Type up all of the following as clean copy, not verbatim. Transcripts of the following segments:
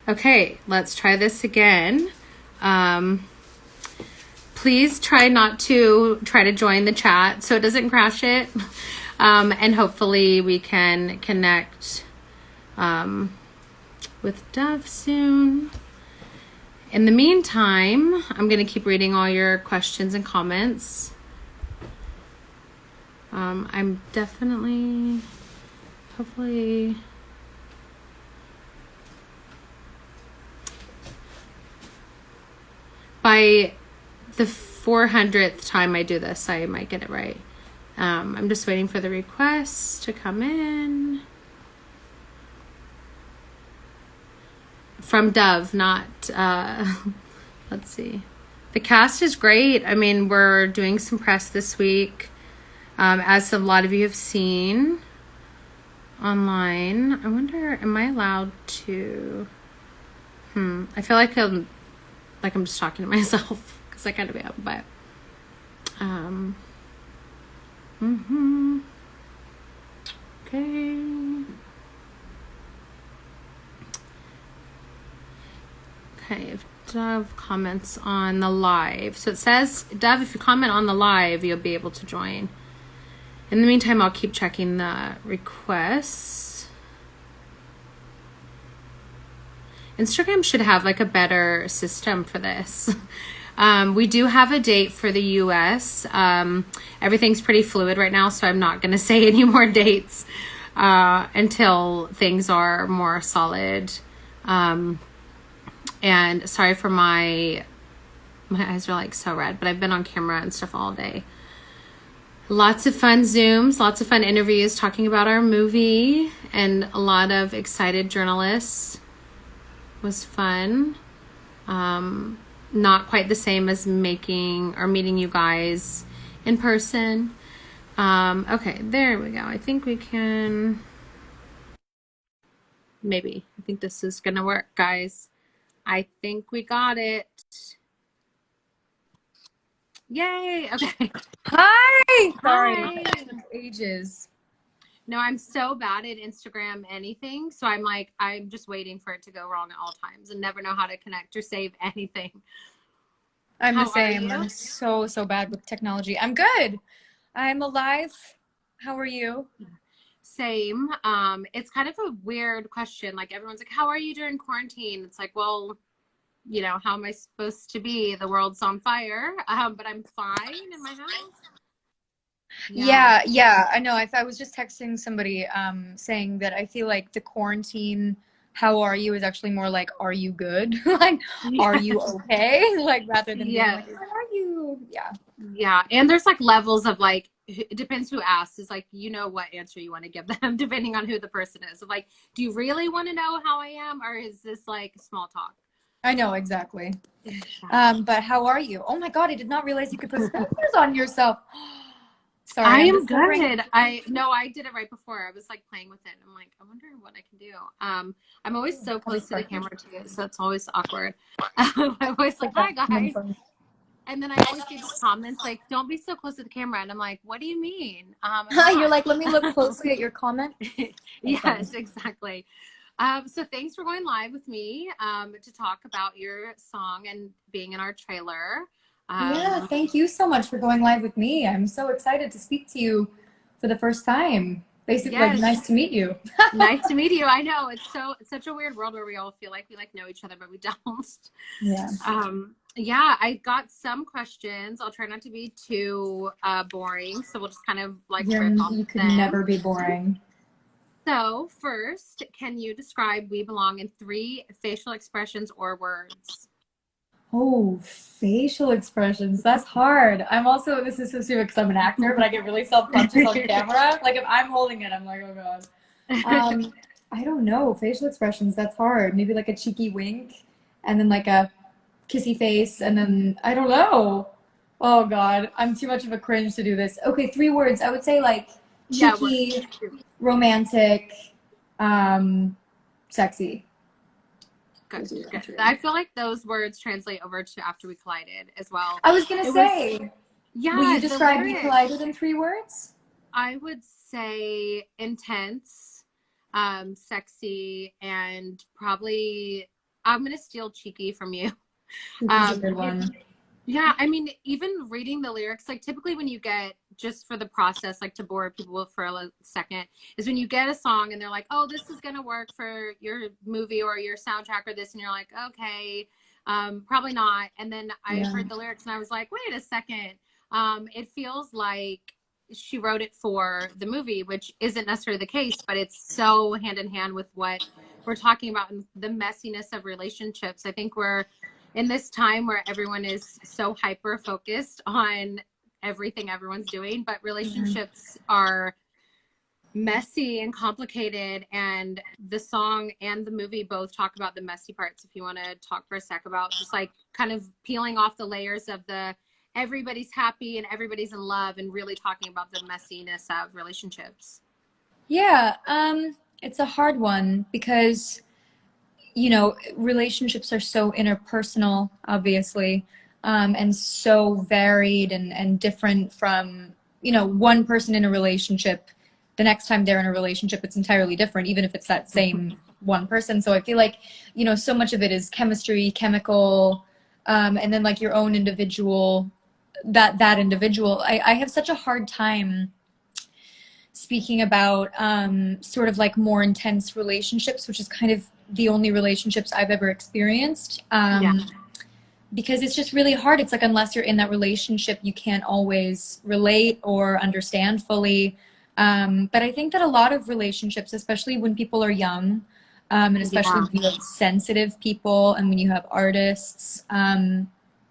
Okay, let's try this again. Please try not to try to join the chat so it doesn't crash it. And hopefully we can connect with Dove soon. In the meantime, I'm going to keep reading all your questions and comments. I'm definitely, hopefully... By the 400th time I do this, I might get it right. I'm just waiting for the requests to come in. From Dove, not, let's see. The cast is great. I mean, we're doing some press this week, as a lot of you have seen online. I wonder, am I allowed to? I feel like I'm just talking to myself because I kind of am, but okay. Okay, if Dove comments on the live. So it says, Dove, if you comment on the live, you'll be able to join. In the meantime, I'll keep checking the requests. Instagram should have like a better system for this. We do have a date for the US. Everything's pretty fluid right now, so I'm not going to say any more dates until things are more solid. And sorry for my eyes are like so red, but I've been on camera and stuff all day. Lots of fun Zooms, lots of fun interviews talking about our movie, and a lot of excited journalists. Was fun. Not quite the same as meeting you guys in person. Okay, there we go. I think we can, maybe. I think this is gonna work, guys. I think we got it. Yay! Okay. Hi! Sorry. Hi. Ages. No, I'm so bad at Instagram anything, so I'm just waiting for it to go wrong at all times and never know how to connect or save anything. I'm the same. I'm so bad with technology. I'm good. I'm alive. How are you? Same. It's kind of a weird question. Like, everyone's like, how are you during quarantine? It's like, well, you know, how am I supposed to be? The world's on fire. But I'm fine in my house. Yeah. I know. I was just texting somebody saying that I feel like the quarantine, how are you, is actually more like, are you good? Like, are you okay? Like, rather than being like, how are you? Yeah. And there's like levels of like, it depends who asks. Is like, you know what answer you want to give them depending on who the person is. So like, do you really want to know how I am, or is this like small talk? I know, exactly. But how are you? Oh my God, I did not realize you could put stickers on yourself. Sorry, I am good. I did it right before. I was like playing with it. I'm like, I wonder what I can do. I'm always so close to the camera too, so it's always awkward. I'm always like, hi guys. And then I always get comments like, don't be so close to the camera. And I'm like, what do you mean? You're like, let me look closely at your comment. Yes, exactly. So thanks for going live with me to talk about your song and being in our trailer. Yeah, thank you so much for going live with me. I'm so excited to speak to you for the first time. Basically, like, nice to meet you. Nice to meet you. I know, it's such a weird world where we all feel like we like know each other, but we don't. Yeah. Yeah, I got some questions. I'll try not to be too boring, so we'll just kind of like rip off You could them. never be boring. So first, can you describe We Belong in 3 facial expressions or words? Oh, facial expressions. That's hard. I'm also, this is so stupid because I'm an actor, but I get really self-conscious on camera. Like, if I'm holding it, I'm like, oh God. I don't know. Facial expressions, that's hard. Maybe like a cheeky wink and then like a kissy face and then, I don't know. Oh God, I'm too much of a cringe to do this. Okay, 3 words. I would say like cheeky, romantic, sexy. Good. I feel like those words translate over to After We Collided as well. I was gonna say, will you describe We Collided in 3 words? I would say intense, sexy, and probably I'm gonna steal Cheeky from you. This is a good one. Yeah, I mean, even reading the lyrics, like typically when you get, just for the process, like to bore people for a second, is when you get a song and they're like, oh, this is gonna work for your movie or your soundtrack or this, and you're like, okay, probably not. And then I heard the lyrics and I was like, wait a second, it feels like she wrote it for the movie, which isn't necessarily the case, but it's so hand in hand with what we're talking about and the messiness of relationships. I think we're in this time where everyone is so hyper focused on everything everyone's doing, but relationships are messy and complicated, and the song and the movie both talk about the messy parts. If you want to talk for a sec about just like kind of peeling off the layers of the everybody's happy and everybody's in love, and really talking about the messiness of relationships. Yeah, it's a hard one because, you know, relationships are so interpersonal, obviously, and so varied and different from, you know, one person in a relationship. The next time they're in a relationship, it's entirely different, even if it's that same one person. So I feel like, you know, so much of it is chemistry, chemical, and then like your own individual, that individual. I have such a hard time speaking about sort of like more intense relationships, which is kind of the only relationships I've ever experienced. Because it's just really hard. It's like, unless you're in that relationship, you can't always relate or understand fully. But I think that a lot of relationships, especially when people are young, and especially when you have sensitive people and when you have artists,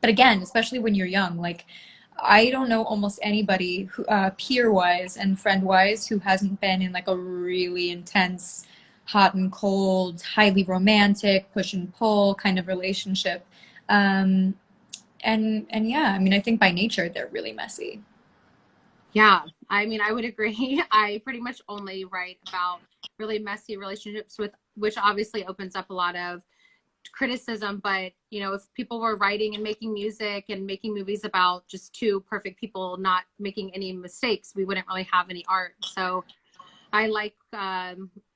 but again, especially when you're young, like, I don't know almost anybody who, peer-wise and friend-wise, who hasn't been in like a really intense, hot and cold, highly romantic, push and pull kind of relationship. And yeah, I mean, I think by nature they're really messy. Yeah, I mean, I would agree. I pretty much only write about really messy relationships, with which obviously opens up a lot of criticism. But you know, if people were writing and making music and making movies about just two perfect people not making any mistakes, we wouldn't really have any art. So I like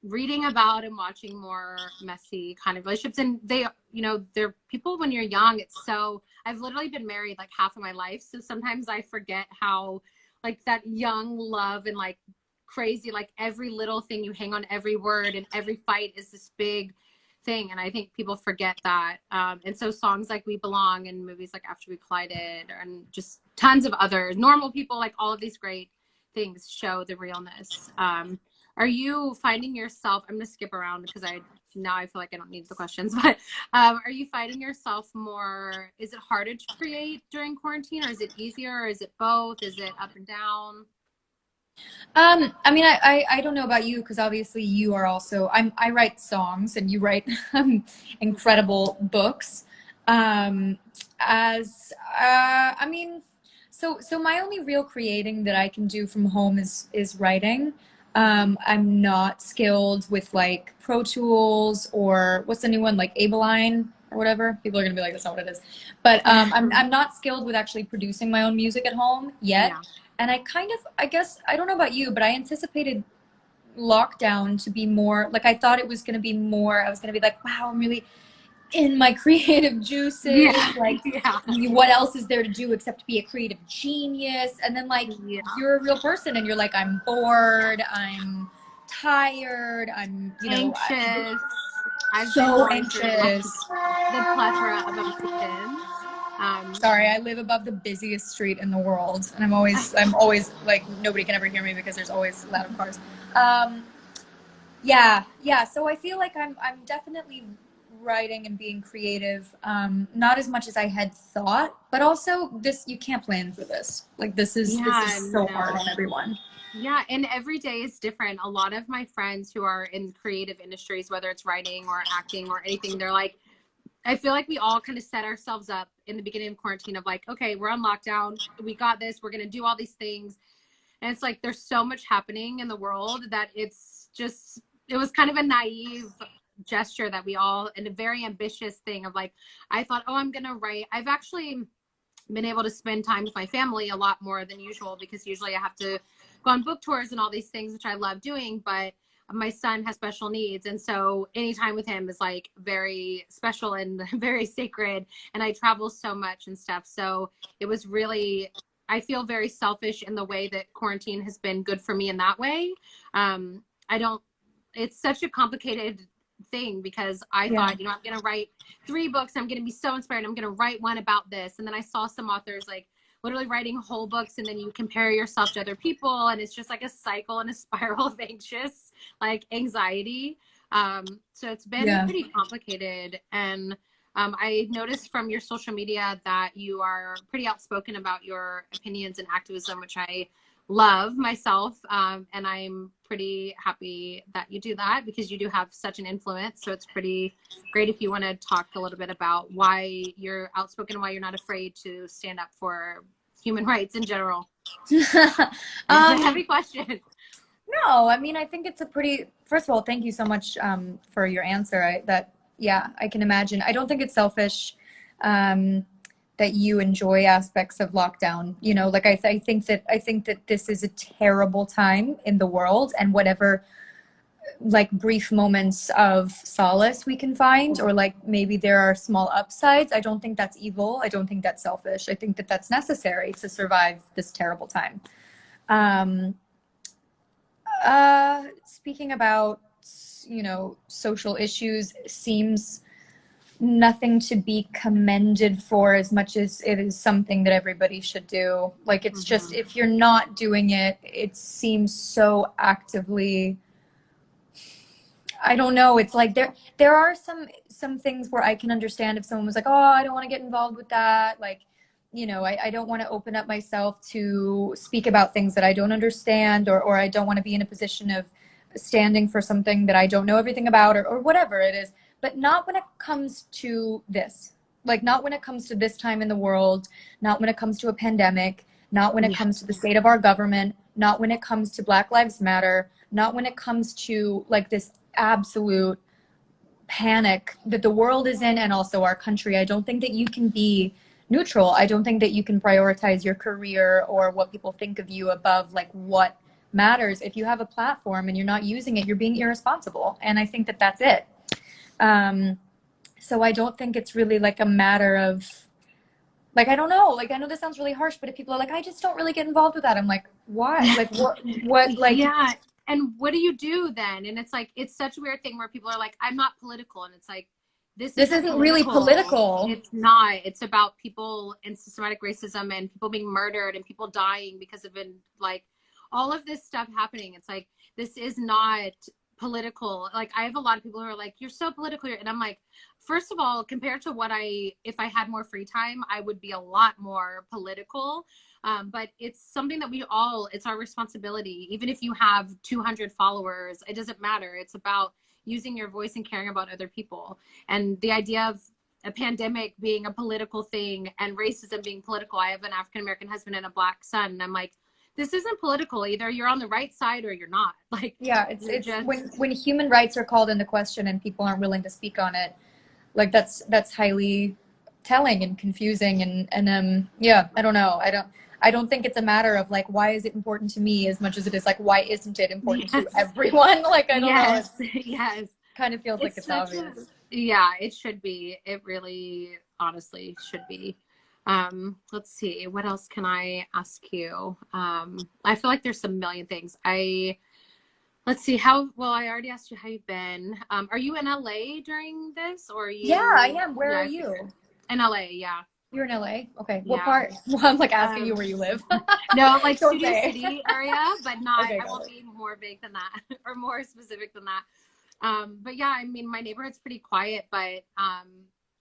reading about and watching more messy kind of relationships. And they, you know, they're people when you're young. It's so, I've literally been married like half of my life. So sometimes I forget how like that young love and like crazy, like every little thing, you hang on every word, and every fight is this big thing. And I think people forget that. And so songs like We Belong and movies like After We Collided and just tons of other Normal People, like all of these great things show the realness. Are you finding yourself, I'm going to skip around because now I feel like I don't need the questions, but are you finding yourself more, is it harder to create during quarantine, or is it easier, or is it both? Is it up and down? I mean, I don't know about you, because obviously you are also, I write songs and you write incredible books. I mean, so my only real creating that I can do from home is writing. I'm not skilled with like Pro Tools, or what's the new one, like Ableton or whatever. People are gonna be like, that's not what it is. But I'm not skilled with actually producing my own music at home yet. Yeah. And I kind of, I guess, I don't know about you, but I anticipated lockdown to be more, like, I thought it was going to be more, I was going to be like, wow, I'm really in my creative juices. Yeah. Like, Yeah. what else is there to do except be a creative genius? And then, like, you're a real person and you're like, I'm bored, I'm tired, I'm, you know, Anxious. I've so been going through anxious. the plethora of emotions. Sorry, I live above the busiest street in the world, and I'm always like, nobody can ever hear me because there's always loud cars. Yeah. So I feel like I'm definitely writing and being creative. Not as much as I had thought, but also this, you can't plan for this. Like, this is so hard on everyone. Yeah, and every day is different. A lot of my friends who are in creative industries, whether it's writing or acting or anything, they're like, I feel like we all kind of set ourselves up in the beginning of quarantine of like, okay, we're on lockdown. We got this. We're going to do all these things. And it's like, there's so much happening in the world that it's just, it was kind of a naive gesture that we all, and a very ambitious thing of like, I thought, oh, I'm going to write. I've actually been able to spend time with my family a lot more than usual, because usually I have to go on book tours and all these things, which I love doing. But my son has special needs. And so any time with him is like very special and very sacred. And I travel so much and stuff. So it was really, I feel very selfish in the way that quarantine has been good for me in that way. I don't, it's such a complicated thing because I thought, you know, I'm going to write 3 books. I'm going to be so inspired. I'm going to write one about this. And then I saw some authors like literally writing whole books, and then you compare yourself to other people, and it's just like a cycle and a spiral of anxious, like anxiety. So it's been pretty complicated. And I noticed from your social media that you are pretty outspoken about your opinions and activism, which I love myself. And I'm pretty happy that you do that because you do have such an influence. So it's pretty great if you want to talk a little bit about why you're outspoken and why you're not afraid to stand up for human rights in general. It's a heavy question. No, I mean, I think it's a pretty, first of all, thank you so much for your answer. I can imagine. I don't think it's selfish that you enjoy aspects of lockdown. You know, like I think that this is a terrible time in the world, and whatever like brief moments of solace we can find, or like maybe there are small upsides, I don't think that's evil. I don't think that's selfish. I think that that's necessary to survive this terrible time. Speaking about, you know, social issues seems nothing to be commended for as much as it is something that everybody should do. Like, it's just, if you're not doing it, it seems so actively, I don't know. It's like there are some things where I can understand if someone was like, oh, I don't want to get involved with that. Like, you know, I don't want to open up myself to speak about things that I don't understand, or I don't want to be in a position of standing for something that I don't know everything about, or whatever it is. But not when it comes to this. Like, not when it comes to this time in the world, not when it comes to a pandemic, not when it comes to the state of our government, not when it comes to Black Lives Matter, not when it comes to like this absolute panic that the world is in, and also our country. I don't think that you can be neutral. I don't think that you can prioritize your career or what people think of you above like what matters. If you have a platform and you're not using it, you're being irresponsible. And I think that that's it. So I don't think it's really like a matter of like, I don't know, like, I know this sounds really harsh, but if people are like, I just don't really get involved with that, I'm like, why? Like, what, like, yeah. And what do you do then? And it's like, it's such a weird thing where people are like, I'm not political. And it's like, this isn't really political. It's not. It's about people and systematic racism and people being murdered and people dying because of like all of this stuff happening. It's like, this is not political. Like, I have a lot of people who are like, you're so political. And I'm like, first of all, compared to if I had more free time, I would be a lot more political. But it's something that it's our responsibility. Even if you have 200 followers, it doesn't matter. It's about using your voice and caring about other people. And the idea of a pandemic being a political thing and racism being political. I have an African-American husband and a Black son. And I'm like, this isn't political. Either you're on the right side or you're not. Like, yeah, it's just, when human rights are called into question and people aren't willing to speak on it, like that's highly telling and confusing. And yeah, I don't know. I don't think it's a matter of like, why is it important to me as much as it is like, why isn't it important to everyone? Like, I don't know. Yes. Kind of feels like it's obvious. Yeah, it should be. It really, honestly should be. Let's see. What else can I ask you? I feel like there's a million things. Let's see I already asked you how you've been. Are you in LA during this, or are you? Yeah, I am. Where are you? In LA, yeah. You're in LA? Okay. What part? Well, I'm like asking you where you live. No, like Studio City area, but not, okay, I won't be more vague than that or more specific than that. But yeah, I mean, my neighborhood's pretty quiet, but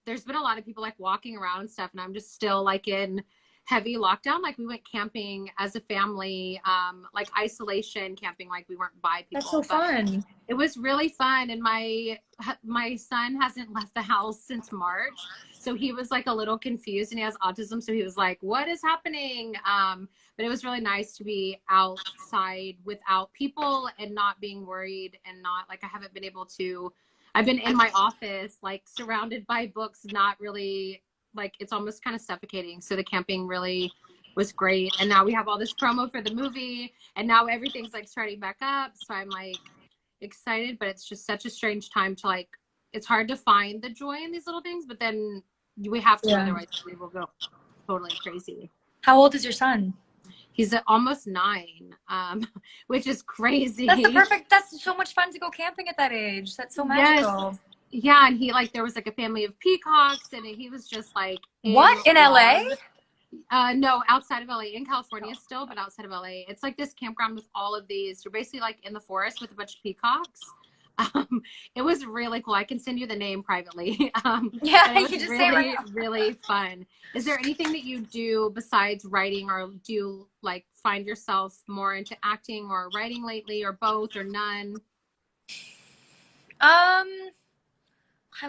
there's been a lot of people like walking around and stuff, and I'm just still like in heavy lockdown. Like, we went camping as a family, like isolation camping, like we weren't by people. That's so fun. It was really fun. And my son hasn't left the house since March. So he was like a little confused, and he has autism. So he was like, what is happening? But it was really nice to be outside without people and not being worried, and not like, I haven't been able to, I've been in my office, like surrounded by books, not really, like, it's almost kind of suffocating. So the camping really was great. And now we have all this promo for the movie, and now everything's like starting back up. So I'm like, excited, but it's just such a strange time to like, it's hard to find the joy in these little things, but then we have to, otherwise we will go totally crazy. How old is your son? He's almost 9, which is crazy. That's so much fun to go camping at that age. That's so magical. Yes. Yeah, and he like, there was like a family of peacocks, and he was just like, what, in LA? No, outside of LA, in California still, but outside of LA. It's like this campground with all of these. You're basically like in the forest with a bunch of peacocks. It was really cool. I can send you the name privately. Yeah, you just really, really fun. Is there anything that you do besides writing, or do you like find yourself more into acting or writing lately, or both, or none?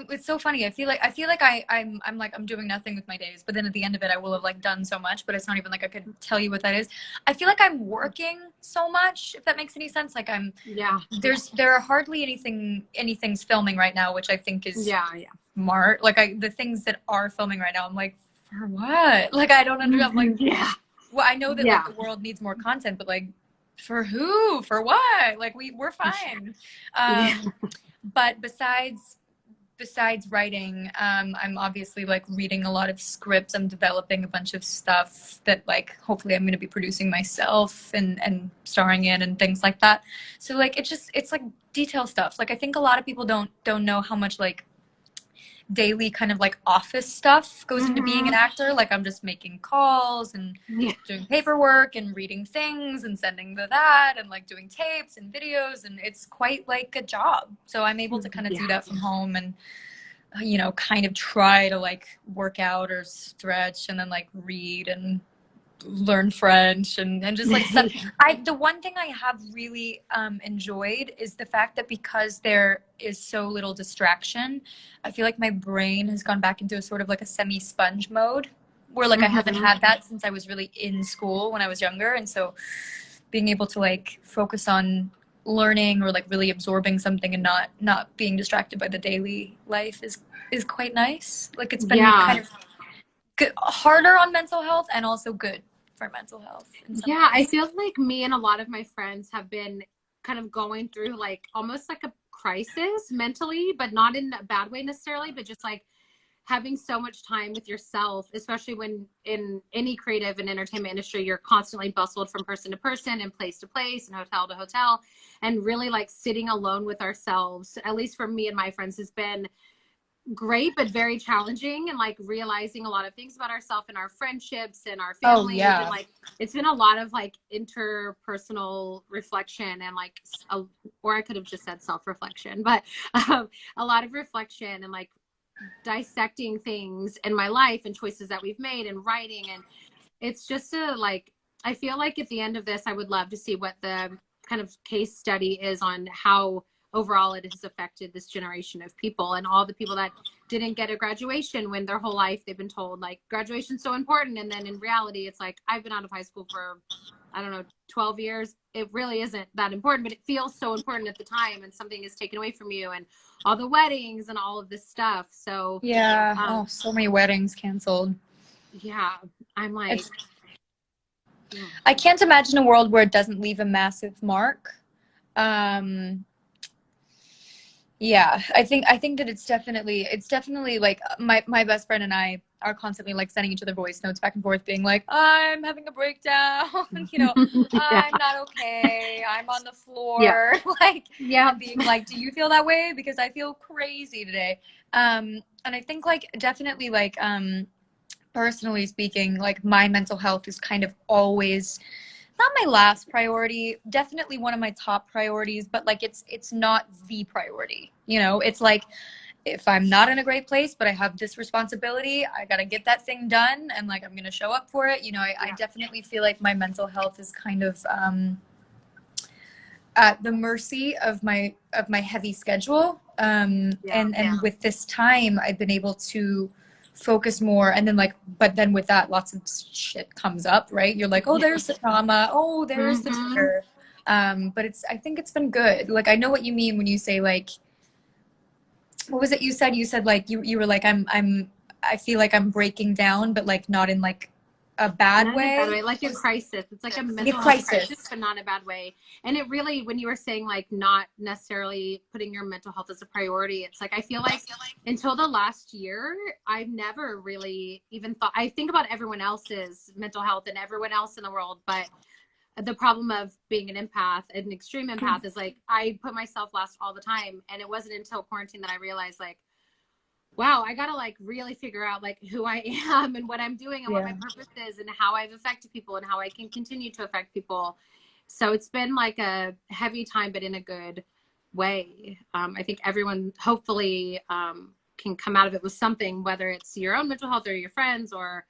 It's so funny. I feel like I'm doing nothing with my days, but then at the end of it, I will have like done so much, but it's not even like I could tell you what that is. I feel like I'm working so much, if that makes any sense. Like there are hardly anything's filming right now, which I think is smart. Like the things that are filming right now, I'm like, for what? Like, I don't understand. I'm like, well, I know that like the world needs more content, but like, for who? For what? Like we're fine. But besides writing, I'm obviously like reading a lot of scripts. I'm developing a bunch of stuff that like hopefully I'm going to be producing myself and starring in and things like that. So like it's like detail stuff. Like I think a lot of people don't know how much like daily kind of like office stuff goes into being an actor. Like I'm just making calls and doing paperwork and reading things and sending that and like doing tapes and videos, and it's quite like a job. So I'm able to kind of do that from home and you know kind of try to like work out or stretch and then like read and learn French and just like stuff. The one thing I have really enjoyed is the fact that because there is so little distraction, I feel like my brain has gone back into a sort of like a semi-sponge mode where like I haven't had that since I was really in school when I was younger. And so being able to like focus on learning or like really absorbing something and not being distracted by the daily life is quite nice. Like it's been kind of good, harder on mental health and also good for mental health. Yeah, I feel like me and a lot of my friends have been kind of going through like almost like a crisis mentally, but not in a bad way necessarily, but just like having so much time with yourself, especially when in any creative and entertainment industry, you're constantly bustled from person to person and place to place and hotel to hotel, and really like sitting alone with ourselves, at least for me and my friends, has been great but very challenging, and like realizing a lot of things about ourselves and our friendships and our families. And like it's been a lot of like interpersonal reflection and like or I could have just said self-reflection, but a lot of reflection and like dissecting things in my life and choices that we've made and writing. And it's just like I feel like at the end of this I would love to see what the kind of case study is on how overall it has affected this generation of people, and all the people that didn't get a graduation when their whole life they've been told like graduation's so important, and then in reality it's like I've been out of high school for I don't know 12 years, it really isn't that important, but it feels so important at the time, and something is taken away from you, and all the weddings and all of this stuff. So so many weddings canceled. I'm like I can't imagine a world where it doesn't leave a massive mark. I think that it's definitely like my best friend and I are constantly like sending each other voice notes back and forth being like, I'm having a breakdown, you know, I'm not okay, I'm on the floor, being like, do you feel that way? Because I feel crazy today. And I think like definitely like personally speaking, like my mental health is kind of always not my last priority, definitely one of my top priorities, but like it's not the priority, you know. It's like if I'm not in a great place but I have this responsibility, I gotta get that thing done, and like I'm gonna show up for it, you know. I definitely feel like my mental health is kind of at the mercy of my heavy schedule, and with this time I've been able to focus more, and then like but then with that lots of shit comes up, right? You're like, oh, there's the trauma, oh, there's the trigger, but I think it's been good. Like I know what you mean when you say like, what was it you said like you were like I feel like I'm breaking down, but like not in like a bad Not in a bad way, like a crisis. It's like a mental health crisis, but not in a bad way. And it really, when you were saying like not necessarily putting your mental health as a priority, it's like I feel like until the last year, I've never really even thought. I think about everyone else's mental health and everyone else in the world, but the problem of being an empath, an extreme empath, is like I put myself last all the time. And it wasn't until quarantine that I realized like, wow, I gotta like really figure out like who I am and what I'm doing and what my purpose is and how I've affected people and how I can continue to affect people. So it's been like a heavy time, but in a good way. I think everyone hopefully can come out of it with something, whether it's your own mental health or your friends or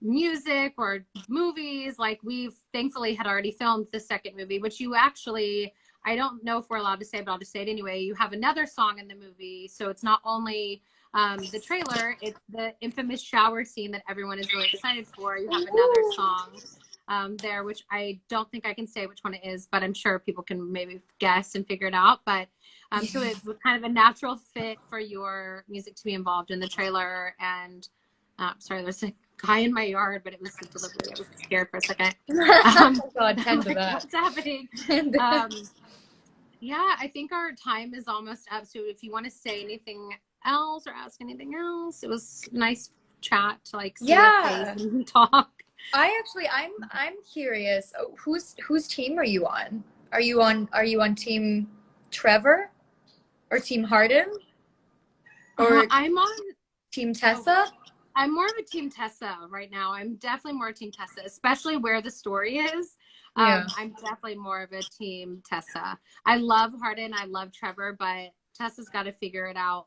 music or movies. Like we've thankfully had already filmed the second movie, which you actually, I don't know if we're allowed to say, but I'll just say it anyway. You have another song in the movie. So it's not only the trailer, it's the infamous shower scene that everyone is really excited for. You have another song there, which I don't think I can say which one it is, but I'm sure people can maybe guess and figure it out. But so it was kind of a natural fit for your music to be involved in the trailer. And sorry, there's a guy in my yard, but it was the delivery. I was scared for a second. God, tend to like, that. what's happening? Yeah, I think our time is almost up. So if you want to say anything else or ask anything else, it was nice chat to like see your face and talk. I'm curious. Whose team are you on? Are you on team Trevor or team Harden? Or I'm on team Tessa? I'm more of a team Tessa right now. I'm definitely more team Tessa, especially where the story is. I'm definitely more of a team Tessa. I love Harden. I love Trevor, but Tessa's got to figure it out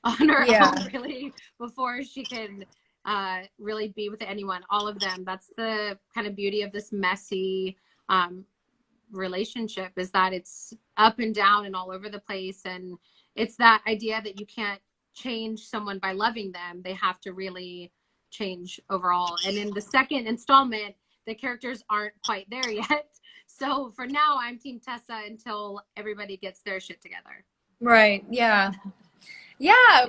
on her own really before she can really be with anyone, all of them. That's the kind of beauty of this messy relationship, is that it's up and down and all over the place. And it's that idea that you can't change someone by loving them. They have to really change overall. And in the second installment, the characters aren't quite there yet. So for now, I'm team Tessa until everybody gets their shit together. Right. Yeah.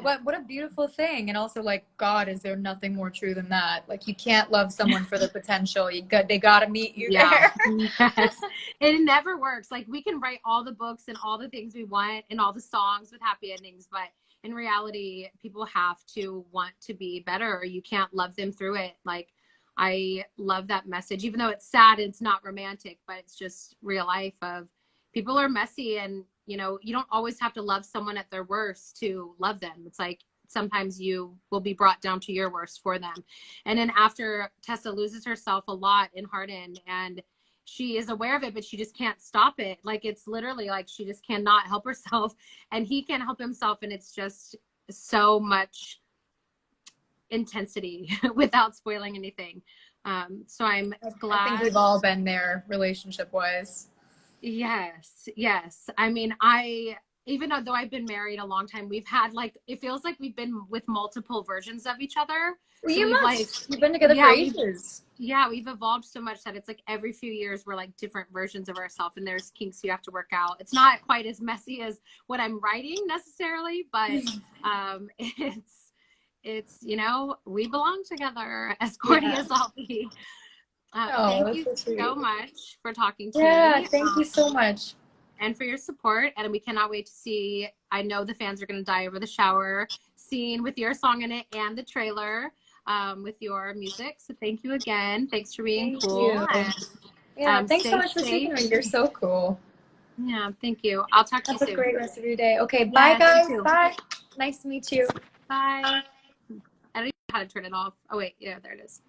What a beautiful thing. And also, like, God, is there nothing more true than that? Like, you can't love someone for the potential. They got to meet you there. Yes. It never works. Like, we can write all the books and all the things we want and all the songs with happy endings, but in reality, people have to want to be better, or you can't love them through it. Like, I love that message, even though it's sad, it's not romantic, but it's just real life of people are messy, and you know, you don't always have to love someone at their worst to love them. It's like sometimes you will be brought down to your worst for them. And then after Tessa loses herself a lot in Harden, and she is aware of it, but she just can't stop it. Like, it's literally like she just cannot help herself, and he can't help himself. And it's just so much intensity without spoiling anything. So I'm glad. I think we've all been there relationship wise. Yes. I mean, even though I've been married a long time, we've had like, it feels like we've been with multiple versions of each other. Well, so you've been together for ages. We've evolved so much that it's like every few years we're like different versions of ourselves, and there's kinks you have to work out. It's not quite as messy as what I'm writing necessarily, but it's you know, we belong together, as corny as I'll be. Thank you so much for talking to me. Yeah, thank you so much. And for your support. And we cannot wait to see, I know the fans are going to die over the shower scene with your song in it and the trailer with your music. So thank you again. Thanks for being cool. And, thanks so much for speaking to me. You're so cool. Yeah, thank you. I'll talk to you soon. Have a great rest of your day. Okay, bye guys. Bye. Nice to meet you. Bye. I don't even know how to turn it off. Oh wait, yeah, there it is.